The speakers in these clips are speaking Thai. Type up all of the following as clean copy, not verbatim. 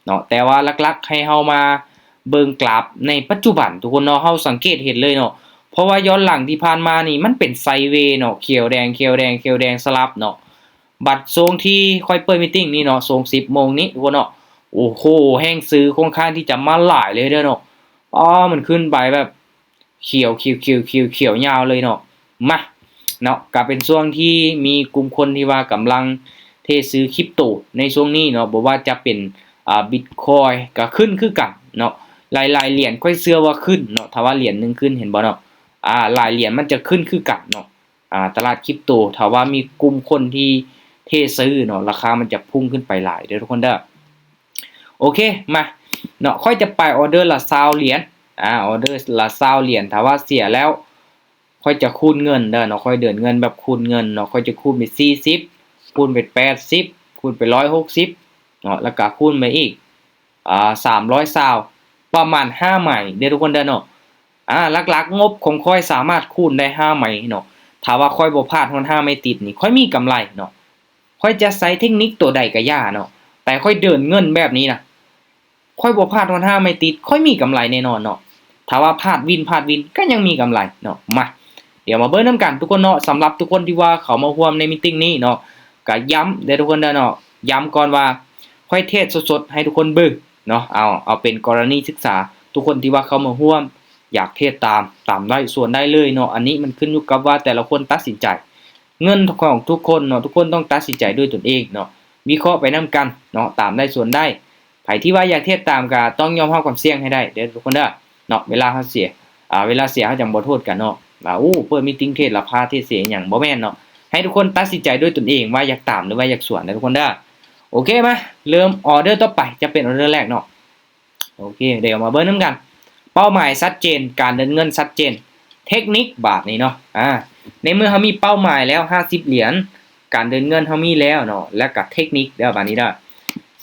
เนาะแต่ว่าลักๆให้เฮามาเบิ่งกราฟในปัจจุบันทุกคนเนาะเฮาสังเกตเห็นเลยเนาะเพราะว่าย้อนหลังที่ผ่านมานี่มันเป็นไซด์เวย์เนาะเขียวแดงเขียวแดงเขียวแดงสลับเนาะบัดทรงที่ค่อยเปิดมีตติ้งนี่เนาะทรง10 โมงนี้ทุกคนเนาะโอ้โหแห้งซื้อค่อนข้างที่จะมาหลายเลยเด้อเนาะอ๋อมันขึ้นไปแบบเขียวเขียวยาวเลยเนาะมาเนาะก็เป็นช่วงที่มีกลุ่มคนที่ว่ากำลังเทซื้อคริปโตในช่วงนี้เนาะบ่ว่าจะเป็นบิตคอยก็ขึ้นคือกันเนาะหลายๆเหรียญค่อยเชื่อว่าขึ้นเนาะถ้าว่าเหรียญนึงขึ้นเห็นบ่เนาะหลายเหรียญมันจะขึ้นคือกันเนาะตลาดคริปโตถ้าว่ามีกลุ่มคนที่เทซื้อเนาะราคามันจะพุ่งขึ้นไปหลายเด้อทุกคนเด้อโอเคมาเนาะค่อยจะไปออเดอร์ละ20เหรียญออเดอร์ละ20เหรียญถ้าว่าเสียแล้วค่อยจะคูณเงินเด้อเนาะค่อยเดินเงินแบบคูณเงินเนาะค่อยจะคูณไป40คูณไป80คูณไป160เนาะแล้วก็คูณไปอีก300ประมาณ5ใหม่เด้อทุกคนเด้อเนาะหลักๆงบของค่อยสามารถคูณได้5ใหม่เนาะถ้าว่าค่อยบ่พลาดฮอด5ไม่ติดนี่ค่อยมีกำไรเนาะค่อยจะใช้เทคนิคตัวใดก็ย่าเนาะแต่ค่อยเดินเงินแบบนี้นะค่อยบ่พลาดฮอด5ไม่ติดค่อยมีกำไรแน่นอนเนาะถ้าว่าพลาดวินก็ยังมีกำไรเนาะมาเดี๋ยวมาเบิ่งนำกันทุกคนเนาะสำหรับทุกคนที่ว่าเขามาร่วมในมีตติ้งนี้เนาะก็ย้ำเด้อทุกคนเด้อเนาะย้ำก่อนว่าค่อยเทศสดๆให้ทุกคนเบิ่งเนาะเอาเป็นกรณีศึกษาทุกคนที่ว่าเขามาร่วมอยากเทศตามได้ส่วนได้เลยเนาะอันนี้มันขึ้นอยู่กับว่าแต่ละคนตัดสินใจเงินของทุกคนเนาะทุกคนต้องตัดสินใจด้วยตนเองเนาะวิเคราะห์ไปนํกันเนาะตามได้ส่วนได้ไผที่ว่าอยากเทศตามก็ต้องยอมรับความเสี่ยงให้ได้เด้อทุกคนเด้อเนาะเวลาเฮาเสียเวลาเสียเฮาจังบ่โทษกันเนาะว่าเปิดมีตติ้งเทศแล้วพาเทศเสียหยังบ่แม่นเนาะให้ทุกคนตัดสินใจด้วยตนเองว่าอยากตามหรือว่าอยากสวนนะทุกคนเด้อโอเคมั้ยเริ่มออเดอร์ต่อไปจะเป็นออเดอร์แรกเนาะโอเคเดี๋ยวมาเบิ่งนำกันเป้าหมายชัดเจนการเดินเงินชัดเจนเทคนิคบาทนี้เนาะในเมื่อเฮามีเป้าหมายแล้ว50เหรียญการเดินเงินเฮามีแล้วเนาะแล้วก็เทคนิคเด้อบาดนี้เด้อ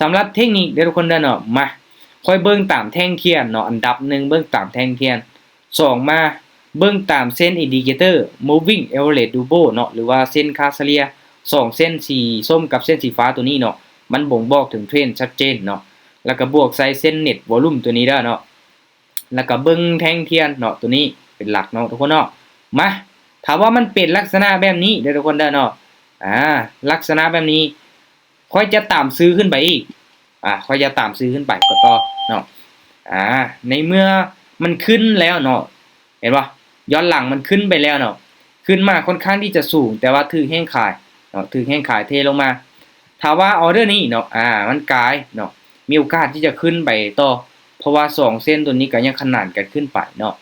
สำหรับเทคนิคเด้อทุกคนเด้อเนาะมาค่อยเบิ่งตามแท่งเทียนเนาะอันดับ1เบิ่งตามแท่งเทียน2มาเบิ่งตามเส้น indicator moving average double เนาะหรือว่าเส้นค่าเฉลี่ย2เส้นสีส้มกับเส้นสีฟ้าตัวนี้เนาะมันบ่งบอกถึงเทรนด์ชัดเจนเนาะแล้วก็บวกใส่เส้น net volume ตัวนี้เด้อเนาะแล้วก็เบิ่งแท่งเทียนเนาะตัวนี้เป็นหลักเนาะทุกคนเนาะมาถ้าว่ามันเป็นลักษณะแบบนี้เด้อทุกคนเด้อเนาะลักษณะแบบนี้ค่อยจะตามซื้อขึ้นไปอีกค่อยจะตามซื้อขึ้นไปก็ต่อเนาะในเมื่อมันขึ้นแล้วเนาะเห็นป่ะย้อนหลังมันขึ้นไปแล้วเนาะขึ้นมาค่อนข้างที่จะสูงแต่ว่าถือแห้งขายเนาะถือแห้งขายเทลงมาถ้าว่าออเดอร์นี้เนาะมันกายเนาะมีโอกาสที่จะขึ้นไปต่อเพราะว่า2เส้นตัวนี้ก็ยังขนานกันขึ้นไปเนาะ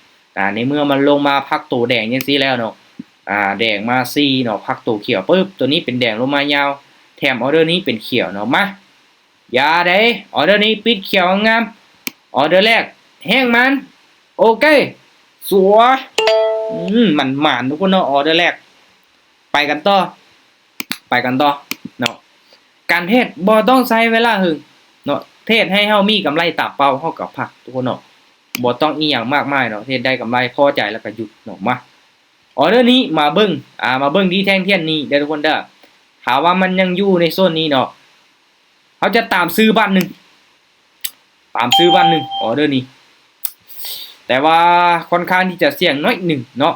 ในเมื่อมันลงมาพักตัวแดงจังซี่แล้วเนาะแดงมา4เนาะพักตัวเขียวปึ๊บตัวนี้เป็นแดงลงมายาวแถมออเดอร์นี้เป็นเขียวเนาะมาอย่าได้ออเดอร์นี้ปิดเขียวงามออเดอร์แรกแห้งมันโอเคสวยมันหมานทุกคนเนาะออเดอร์แรกไปกันต่อเนาะการเทศบ่ต้องใช้เวลาหึงเนาะเทศให้เฮามีกำไรตามเป้าเฮาก็พักทุกคนเนาะบ่ต้องอีหยังมากมายเนาะเทศได้กำไรพอใจแล้วก็หยุดเนาะมาออเดอร์นี้มาเบิ่งมาเบิ่งที่แท่งเทียนนี้เด้อทุกคนเด้อถ้าว่ามันยังอยู่ในโซนนี้เนาะเฮาจะตามซื้อบ้านนึงออเดอร์นี้แต่ว่าค่อนข้างที่จะเสี่ยงน้อยนึงเนาะ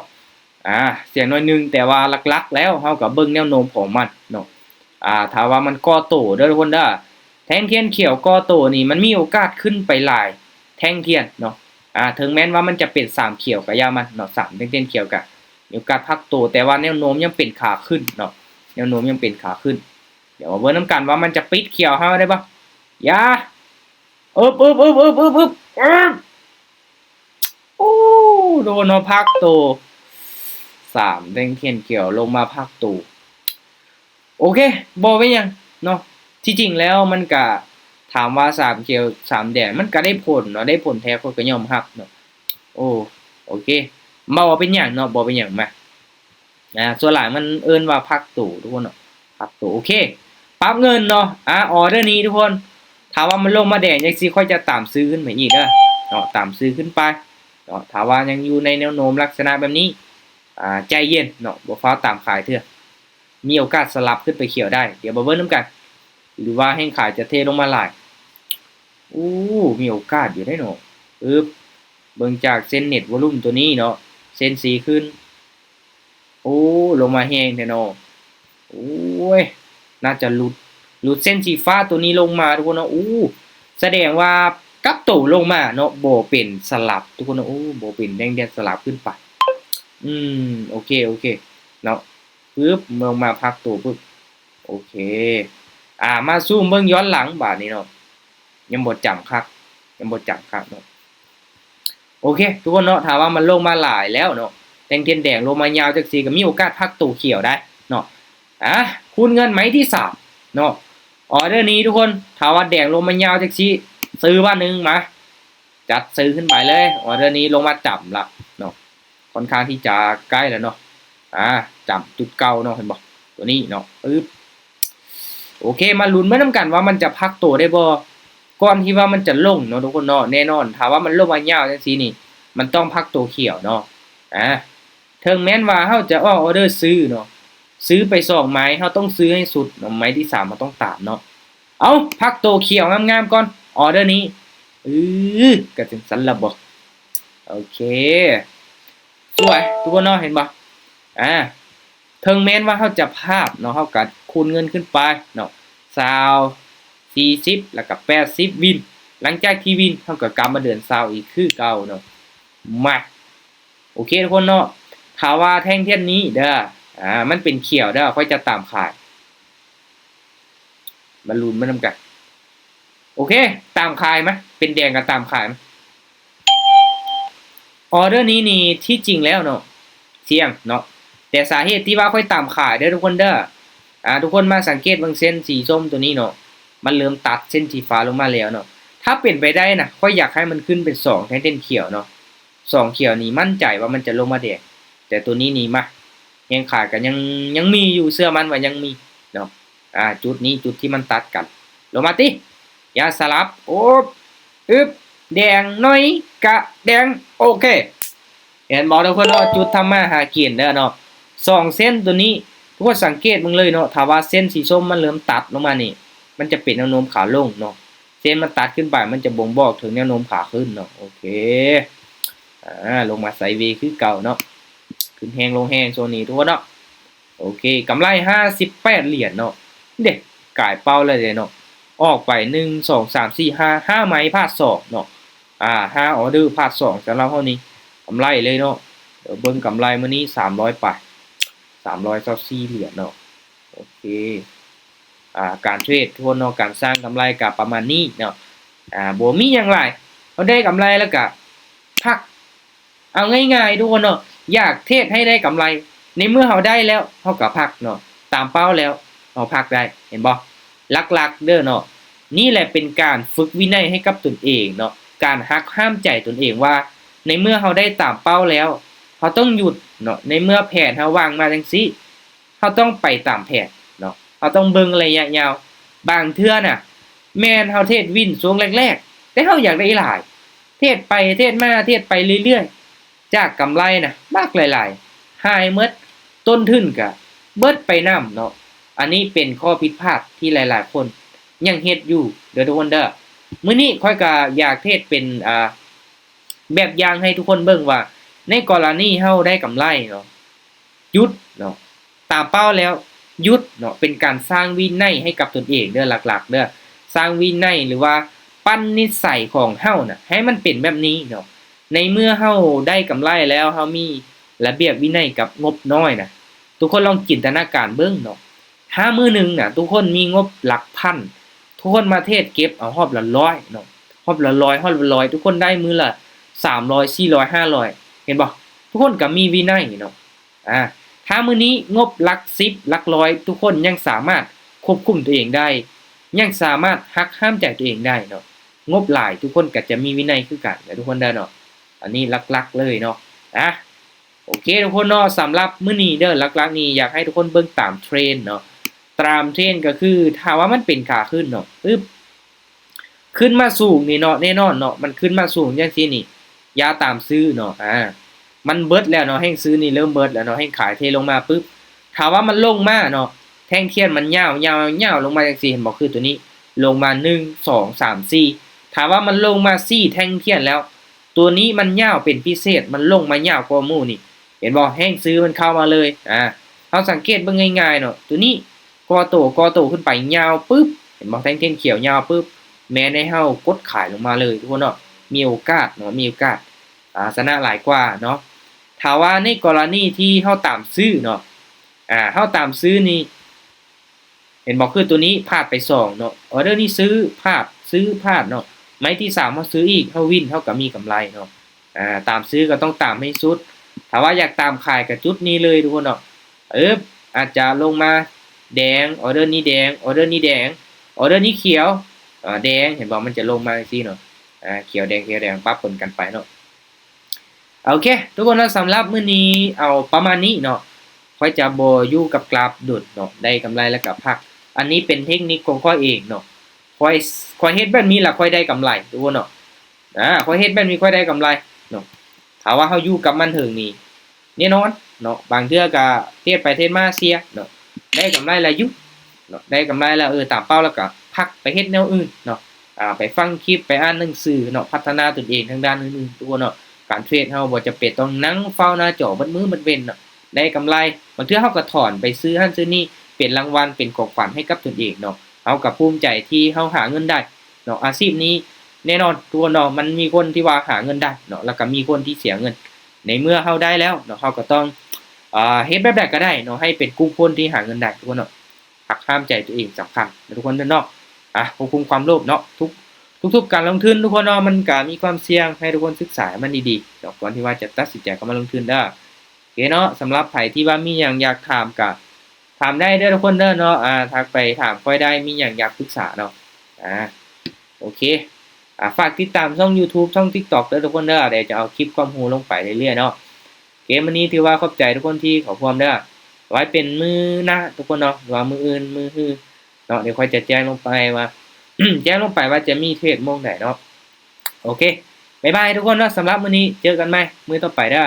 เสี่ยงน้อยนึงแต่ว่าหลักๆแล้วเฮาก็เบิ่งแนวโน้มของมันเนาะถ้าว่ามันก่อโตเด้อทุกคนเด้อแท่งเทียนเขียวก่อโตนี่มันมีโอกาสขึ้นไปหลายแท่งเทียนเนาะถึงแม้ว่ามันจะเป็น3เขียวก็อย่ามันเนาะ3แท่งเทียนเขียวก็มีโอกาสพักโตแต่ว่าแนวโน้มยังเป็นขาขึ้นเนาะแนวโน้มยังเป็นขาขึ้นเดี๋ยวมาเบิ่งนำกันว่ามันจะปิดเขียวเฮาได้บ่อย่าอึบโอ้โดนเนาะพักโต3แท่งเทียนเขียวลงมาพักโตโอเคบ่เป็นหยังเนาะที่จริงแล้วมันก็ถามว่า3เขียว3แดงมันก็ได้ผลเนาะได้ผลแท้คนก็ยอมรับเนาะโอเคบ่ว่าเป็นหยังเนาะบ่เป็นหยังมาส่วนหลายมันเอิ้นว่าพักโตทุกคนเนาะพักโตโอเคปรับเงินเนาะออเดอร์นี้ทุกคนถ้าว่ามันลงมาแดงจังซี่ค่อยจะตามซื้อขึ้นไปอีกเด้อเนาะตามซื้อขึ้นไปเนาะถ้าว่ายังอยู่ในแนวโน้มลักษณะแบบนี้ใจเย็นเนาะบ่ฟ้าวตามขายเถื่อมีโอกาสสลับขึ้นไปเขียวได้เดี๋ยวมาเบิ่งนำกันหรือว่าแห้งขายจะเทลงมาหลาย มีโอกาสอยู่ได้เนาะปึ๊บเบิ่งจากเส้นเน็ตวอลุ่มตัวนี้เนาะเส้นสีขึ้นลงมาแห้งแท้เนาะโอ้ยน่าจะหลุดเส้นสีฟ้าตัวนี้ลงมาทุกคนเนาะแสดงว่ากลับโตลงมาเนาะบ่เป็นสลับทุกคนเนาะบ่เป็นแดงๆสลับขึ้นไปโอเคเนาะปึ๊บลงมาพักตัวปึ๊บโอเคมาซูมเบิ่งย้อนหลังบาดนี้เนาะยังบ่จำคักเนาะโอเคทุกคนเนาะถ้าว่ามันลงมาหลายแล้วเนาะแดงเทียนแดงลงมายาวจักซี่ก็มีโอกาสพักตัวเขียวได้เนาะคูณเงินไหมที่3เนาะออเดอร์นี้ทุกคนถ้าว่าแดงลงมายาวจักซี่ซื้อว่านึงมาจัดซื้อขึ้นไปเลยออเดอร์นี้ลงมาจับละเนาะค่อนข้างที่จะใกล้แล้วเนาะจับจุดเก่าเนาะเห็นบ่ตัวนี้เนาะปึ๊บโอเคมาลุ้นมานํกันว่ามันจะพักตัวได้บ่ก่อนที่ว่ามันจะลงเนาะทุกคนเนาะแน่นอนถ้าว่ามันลงมายาวจังซี่นี่มันต้องพักตัวเขียวเนาะถึงแม้นว่าเฮาจะออเดอร์ซื้อเนาะซื้อไป2ไม้เฮาต้องซื้อให้สุดไม้ที่3มันต้องตามเนาะเอาพักตัวเขียวงามๆก่อนออเดอร์นี้ก็จังซั่นล่ะบ่โอเคสวยทุกคนเนาะเห็นบ่ถึงแม้นว่าเฮาจะพลาดเนาะเฮาก็คูณเงินขึ้นไปเนาะ20 40แล้วก็80วินหลังจากที่วินเฮาก็กลับมาเดิน20อีกคือเก่าเนาะมาโอเคทุกคนเนาะถ้าว่าแท่งเทียนนี้เด้อมันเป็นเขียวเด้อค่อยจะตามขายมาลุ้นมานำกันโอเคตามขายมั้ยเป็นแดงก็ตามขายมั้ยออเดอร์นี้นี่ที่จริงแล้วเนาะเที่ยงเนาะแต่สาเหตุที่ว่าค่อยตามขายเด้อทุกคนเด้อทุกคนมาสังเกตเบิ่งเส้นสีส้มตัวนี้เนาะมันเริ่มตัดเส้นสีฟ้าลงมาแล้วเนาะถ้าเป็นไปได้นะค่อยอยากให้มันขึ้นเป็น2แทนเส้นเขียวเนาะ2เขียวนี่มั่นใจว่ามันจะลงมาแดงแต่ตัวนี้นี่มายังขาดกันยังมีอยู่เสื้อมันว่ายังมีเนาะจุดนี้จุดที่มันตัดกันลงมาติอย่าสลับแดงน้อยกะแดงโอเคเห็นบ่ทุกคนเนาะจุดทำมาหากินเด้อเนาะ2เส้นตัวนี้ทุกคนสังเกตมึงเลยเนาะถ้าว่าเส้นสีส้มมันเริ่มตัดลงมานี่มันจะเป็นแนวโน้มขาลงเนาะเส้นมันตัดขึ้นไปมันจะบ่งบอกถึงแนวโน้มขาขึ้นเนาะโอเคลงมาไซด์เวย์คือเก่าเนาะขึ้นแฮงลงแฮงโซนนี้ทุกคนเนาะโอเคกำไร58เหรียญเนาะเด็กก่ายเป้าเลยเนาะออกไป1 2 3 4 5ไม้พลาด2เนาะ5ออเดอร์พลาด2สำหรับเฮานี้กำไรเลยเนาะเดี๋ยวเบิ่งกำไรมื้อนี้300ไป324เหรียญเนาะโอเคการเทรดทุกคนเนาะการสร้างกำไรก็ประมาณนี้เนาะบ่มีหยังหลายเฮาได้กำไรแล้วก็พักเอาง่ายๆทุกคนเนาะอยากเทรดให้ได้กำไรในเมื่อเฮาได้แล้วเฮาก็พักเนาะตามเป้าแล้วเฮาพักได้เห็นบ่หลักๆเด้อเนาะนี่แหละเป็นการฝึกวินัยให้กับตนเองเนาะการหักห้ามใจตนเองว่าในเมื่อเฮาได้ตามเป้าแล้วเฮาต้องหยุดเนาะในเมื่อแผนเฮาวางมาจังซี่เฮาต้องไปตามแผนเนาะเฮาต้องเบิ่งระยะยาวบางเทื่อน่ะแม่นเฮาเทรดวินช่วงแรกๆแต่เฮาอยากได้หลายเทรดไปเทรดมาเทรดไปเรื่อยๆจากกำไรน่ะมากหลายๆหายหมดต้นทุนก็เบิดไปนำเนาะอันนี้เป็นข้อผิดพลาดที่หลายๆคนยังเฮ็ดอยู่เด้อทุกคนเด้อมื้อนี้ข้อยก็อยากเทศเป็นแบบอย่างให้ทุกคนเบิ่งว่าในกรณีเฮาได้กำไรเนาะหยุดเนาะตามเป้าแล้วหยุดเนาะเป็นการสร้างวินัยให้กับตนเองเด้อหลักๆเด้อสร้างวินัยหรือว่าปั้นนิสัยของเฮาน่ะให้มันเป็นแบบนี้เนาะในเมื่อเฮาได้กำไรแล้วเฮามีระเบียบวินัยกับงบน้อยน่ะทุกคนลองจินตนาการเบิ่งเนาะถ้ามื้อนึงน่ะทุกคนมีงบหลักพันทุกคนมาเทศเก็บเอาฮอบละ100เนาะฮอบละ100ฮอบละ100ทุกคนได้มื้อละ300 400 500เห็นบ่ทุกคนก็มีวินัยเนาะถ้ามื้อนี้งบหลัก10หลักร้อยทุกคนยังสามารถควบคุมตัวเองได้ยังสามารถหักห้ามใจตัวเองได้เนาะงบหลายทุกคนก็จะมีวินัยคือกันนะทุกคนเด้อเนาะอันนี้หลักๆเลยเนาะโอเคทุกคนเนาะสำหรับมื้อนี้เด้อหลักๆนี้อยากให้ทุกคนเบิ่งตามเทรนด์เนาะตามเทรนด์ก็คือถ้าว่ามันเป็นขาขึ้นเนาะขึ้นมาสูงนี่เนาะแน่นอนเนาะมันขึ้นมาสูงจังซี่นี่อย่าตามซื้อเนาะมันเบิดแล้วเนาะแฮ่งซื้อนี่เริ่มเบิดแล้วเนาะแฮ่งขายเทลงมาปึ๊บถ้าว่ามันลงมาเนาะแท่งเทียนมันยาวๆๆลงมาจังซี่เห็นบ่คือตัวนี้ลงมา1 2 3 4 ถามว่ามันลงมา4แท่งเทียนแล้วตัวนี้มันยาวเป็นพิเศษมันลงมายาวกว่าหมู่นี่เห็นบ่แห้งซื้อมันเข้ามาเลยเฮาสังเกตเบิ่งง่ายๆเนาะตัวนี้กอโตขึ้นไปยาวปึ๊บเห็นบ่แท่งเทียนเขียวยาวปึ๊บแม้ในเฮากดขายลงมาเลยทุกคนเนาะมีโอกาสเนาะมีโอกาสชนะหลายกว่าเนาะถ้าว่าในกรณีที่เฮาตามซื้อเนาะเฮาตามซื้อนี่เห็นบ่คือตัวนี้พลาดไป2เนาะออเดอร์นี้ซื้อพลาดเนาะไม้ที่3เฮาซื้ออีกเฮาวินเฮาก็มีกำไรเนาะตามซื้อก็ต้องตามให้สุดถ้าว่าอยากตามขายก็จุดนี้เลยทุกคนเนาะอาจจะลงมาแดงออเดอร์นี้แดงออเดอร์นี้แดงออเดอร์นี้เขียวแดงเห็นบ่มันจะลงมาจังซี่เนาะเขียวแดงปั๊บปนกันไปเนาะโอเคทุกคนสำหรับมื้อนี้เอาประมาณนี้เนาะค่อยจะบ่อยู่กับกราฟดุดเนาะได้กำไรแล้วก็พักอันนี้เป็นเทคนิคของข้อยเองเนาะค่อยเฮ็ดแบบนี้ล่ะค่อยได้กำไรทุกคนเนาะค่อยเฮ็ดแบบนี้ค่อยได้กำไรเนาะถ้าว่าเฮาอยู่กับมันถึงนี่แน่นอนเนาะบางเทื่อก็เทศไปเทศมาเสียเนาะได้กำไรแล้วอยู่เนาะได้กำไรแล้วตามเป้าแล้วก็พักไปเฮ็ดแนวอื่นเนาะไปฟังคลิปไปอ่านหนังสือเนาะพัฒนาตนเองทางด้านอื่นๆทุกคนเนาะการเทรดเฮาบ่จะเป็นต้องนั่งเฝ้าหน้าจอเบิดมื้อเบิดเว้นเนาะได้กำไรบางเทื่อเฮาก็ถอนไปซื้อหั่นซื้อนี่เป็นรางวัลเป็นของขวัญให้กับตนเองเนาะเฮาก็ภูมิใจที่เฮาหาเงินได้เนาะอาชีพนี้แน่นอนทุกคนเนาะมันมีคนที่ว่าหาเงินได้เนาะแล้วก็มีคนที่เสียเงินในเมื่อเฮาได้แล้วเนาะเฮาก็ต้องเฮ็ดแบบใดก็ได้เนาะให้เป็นกลุ่มคนที่หาเงินได้ทุกคนเนาะหักห้ามใจตัวเองสำคัญทุกคนเนาะควบคุมความโลภเนาะทุกการลงทุนทุกคนเนาะมันก็มีความเสี่ยงให้ทุกคนศึกษามันดีๆเนาะก่อนที่ว่าจะตัดสินใจเข้ามาลงทุนเด้อโอเคเนาะสำหรับไผที่ว่ามีหยังอยากถามก็ถามได้เด้อทุกคนเด้อเนาะทักไปถามค่อยได้มีหยังอยากปรึกษาเนาะโอเคฝากติดตามช่อง YouTube ช่อง TikTok เด้อทุกคนเด้อเดี๋ยวจะเอาคลิปความรู้ลงไปเรื่อยๆเนาะเกมวันนี้ถือว่าขอบใจทุกคนที่เข้าร่วมเด้อไว้เป็นมื้อหน้าทุกคนเนาะหรือว่ามื้ออื่นมื้อฮื้อเนาะเดี๋ยวค่อยจะแจ้งลงไปว่า แจ้งลงไปว่าจะมีเทรดโมงใดเนาะโอเคบ๊ายบายทุกคนเนาะสำหรับมื้อนี้เจอกันใหม่มื้อต่อไปเด้อ